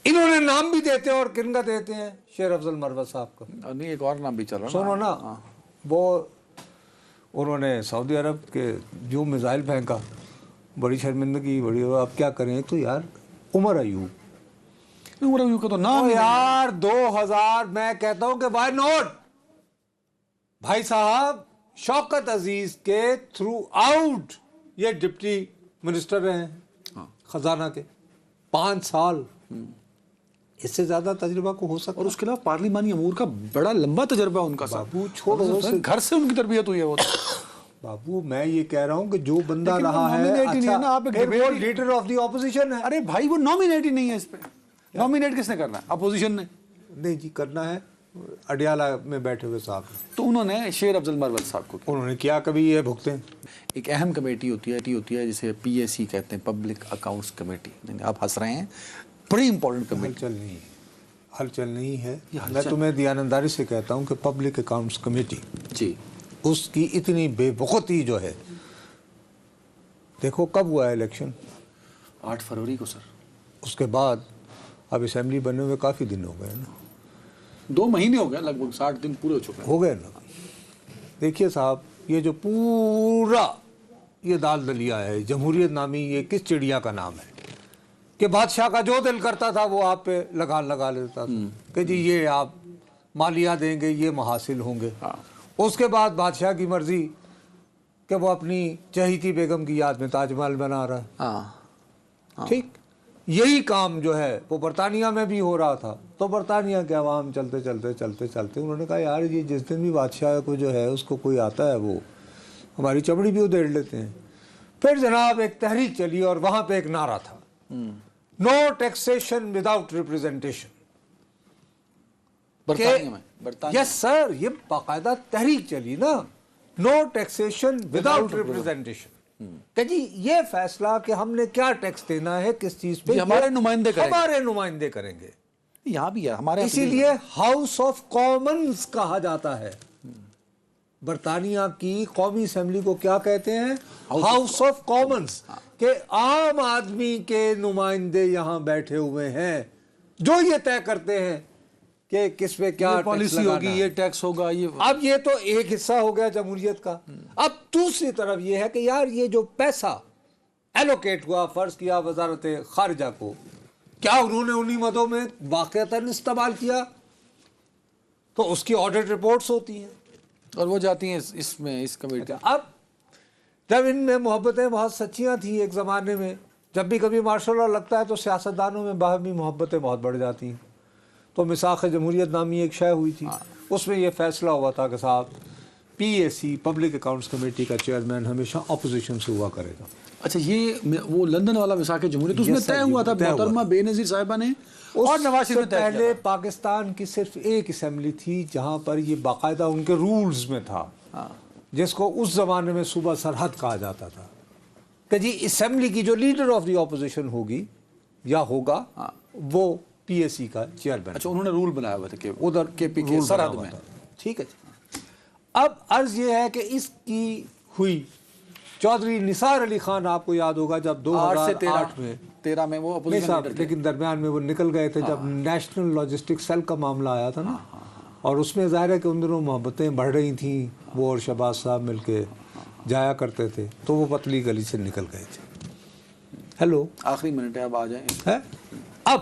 انہوں نے نام بھی دیتے ہیں اور کن کا دیتے ہیں؟ شیر افضل مروت صاحب کا. نہیں ایک اور نام بھی چل رہا سنو نا, وہ انہوں نے سعودی عرب کے جو میزائل پھینکا, بڑی شرمندگی, بڑی, اب کیا کریں. تو یار عمر ایوب کا تو نام یار 2000, میں کہتا ہوں کہ وائی نوٹ. بھائی صاحب شوکت عزیز کے تھرو آؤٹ یہ ڈپٹی منسٹر رہے ہیں خزانہ کے 5 سال. اس سے زیادہ تجربہ کو ہو سکتا. اور اس کے علاوہ پارلیمانی امور کا بڑا لمبا تجربہ ان کا. بابو چھوڑو, گھر سے ان کی تربیت ہوئی ہے وہ. بابو میں یہ کہہ رہا ہوں کہ جو بندہ رہا ہے, اچھا پھر وہ لیڈر آف دی اپوزیشن ہے. ارے بھائی وہ نامینیٹ ہی نہیں ہے اس پہ. نامینیٹ کس نے کرنا ہے؟ اپوزیشن نے. نہیں جی, کرنا ہے اڈیالہ میں بیٹھے ہوئے صاحب. تو انہوں نے شیر افضل مروت صاحب کو انہوں نے کیا کبھی یہ بھگتے. ایک اہم کمیٹی ہوتی ہے جسے PAC کہتے ہیں, پبلک اکاؤنٹس کمیٹی. آپ ہنس رہے ہیں, بڑی امپورٹنٹ کمیٹی. ہلچل نہیں ہے. میں تمہیں دیانتداری سے کہتا ہوں کہ پبلک اکاؤنٹس کمیٹی جی اس کی اتنی بے وقوتی جو ہے. دیکھو کب ہوا ہے الیکشن؟ 8 فروری کو سر. اس کے بعد اب اسمبلی بنے ہوئے کافی دن ہو گئے نا. 2 مہینے ہو گئے, لگ بھگ 60 دن پورے ہو چکے ہیں. ہو گئے نا. دیکھیے صاحب, یہ جو پورا یہ دال دلیا ہے جمہوریت نامی, یہ کس چڑیا کا نام ہے کہ بادشاہ کا جو دل کرتا تھا وہ آپ پہ لگا لیتا تھا کہ جی یہ آپ مالیہ دیں گے, یہ محاصل ہوں گے. اس کے بعد بادشاہ کی مرضی کہ وہ اپنی چہیتی بیگم کی یاد میں تاج محل بنا رہا ہے. ٹھیک, یہی کام جو ہے وہ برطانیہ میں بھی ہو رہا تھا. تو برطانیہ کے عوام چلتے انہوں نے کہا یار یہ جس دن بھی بادشاہ کو جو ہے اس کو کوئی آتا ہے وہ ہماری چمڑی بھی ادھیڑ لیتے ہیں. پھر جناب ایک تحریک چلی اور وہاں پہ ایک نعرہ تھا, نو ٹیکسیشن وداؤٹ ریپریزنٹیشن. یس سر, یہ باقاعدہ تحریک چلی نا, نو ٹیکسیشن وداؤٹ ریپریزنٹیشن. کہ جی یہ فیصلہ کہ ہم نے کیا ٹیکس دینا ہے کس چیز پہ, ہمارے نمائندے کریں گے. یہاں بھی ہے ہمارے, اسی لیے ہاؤس آف کامنز کہا جاتا ہے. برطانیہ کی قومی اسمبلی کو کیا کہتے ہیں؟ House of Commons. کہ عام آدمی کے نمائندے یہاں بیٹھے ہوئے ہیں جو یہ طے کرتے ہیں کہ کس پہ کیا پالیسی ہوگی, یہ ٹیکس ہوگا. اب یہ تو ایک حصہ ہو گیا جمہوریت کا. اب دوسری طرف یہ ہے کہ یار یہ جو پیسہ ایلوکیٹ ہوا, فرض کیا وزارت خارجہ کو, کیا انہوں نے انہی مدوں میں واقعتاً استعمال کیا؟ تو اس کی آڈٹ رپورٹس ہوتی ہیں اور وہ جاتی ہیں اس کمیٹی. اب جب ان میں محبتیں بہت سچیاں تھیں ایک زمانے میں, جب بھی کبھی مارشل لا لگتا ہے تو سیاستدانوں میں باہمی محبتیں بہت بڑھ جاتی ہیں. تو میثاق جمہوریت نامی ایک شے ہوئی تھی, اس میں یہ فیصلہ ہوا تھا کہ صاحب PAC پبلک اکاؤنٹس کمیٹی کا چیئرمین ہمیشہ اپوزیشن سے ہوا کرے گا. اچھا, یہ وہ لندن والا میثاق جمہوریت اس میں طے ہوا تھا محترمہ بے نظیر صاحبہ نے, اور نواز شریف نے طے کیا. پہلے پاکستان کی صرف ایک اسمبلی تھی جہاں پر یہ باقاعدہ ان کے رولز میں تھا, جس کو اس زمانے میں صوبہ سرحد کہا جاتا تھا کہ جی اسمبلی کی جو لیڈر آف دی اپوزیشن ہوگی یا ہوگا وہ PAC کا چیئرمین. اچھا, انہوں نے رول بنایا ہوا تھا کہ ادھر KP کے سرحد میں. ٹھیک ہے. اب عرض یہ ہے کہ اس کی ہوئی چودھری نثار علی خان, آپ کو یاد ہوگا جب 2008 میں 13 میں وہ اپوزیشن لیڈر تھے, لیکن درمیان میں وہ نکل گئے تھے جب نیشنل لاجسٹک سیل کا معاملہ آیا تھا نا, اور اس میں ظاہر ہے کہ ان دنوں محبتیں بڑھ رہی تھیں, وہ اور شہباز صاحب مل کے جایا کرتے تھے, تو وہ پتلی گلی سے نکل گئے تھے. ہیلو, آخری منٹ ہے, اب آ جائیں. اب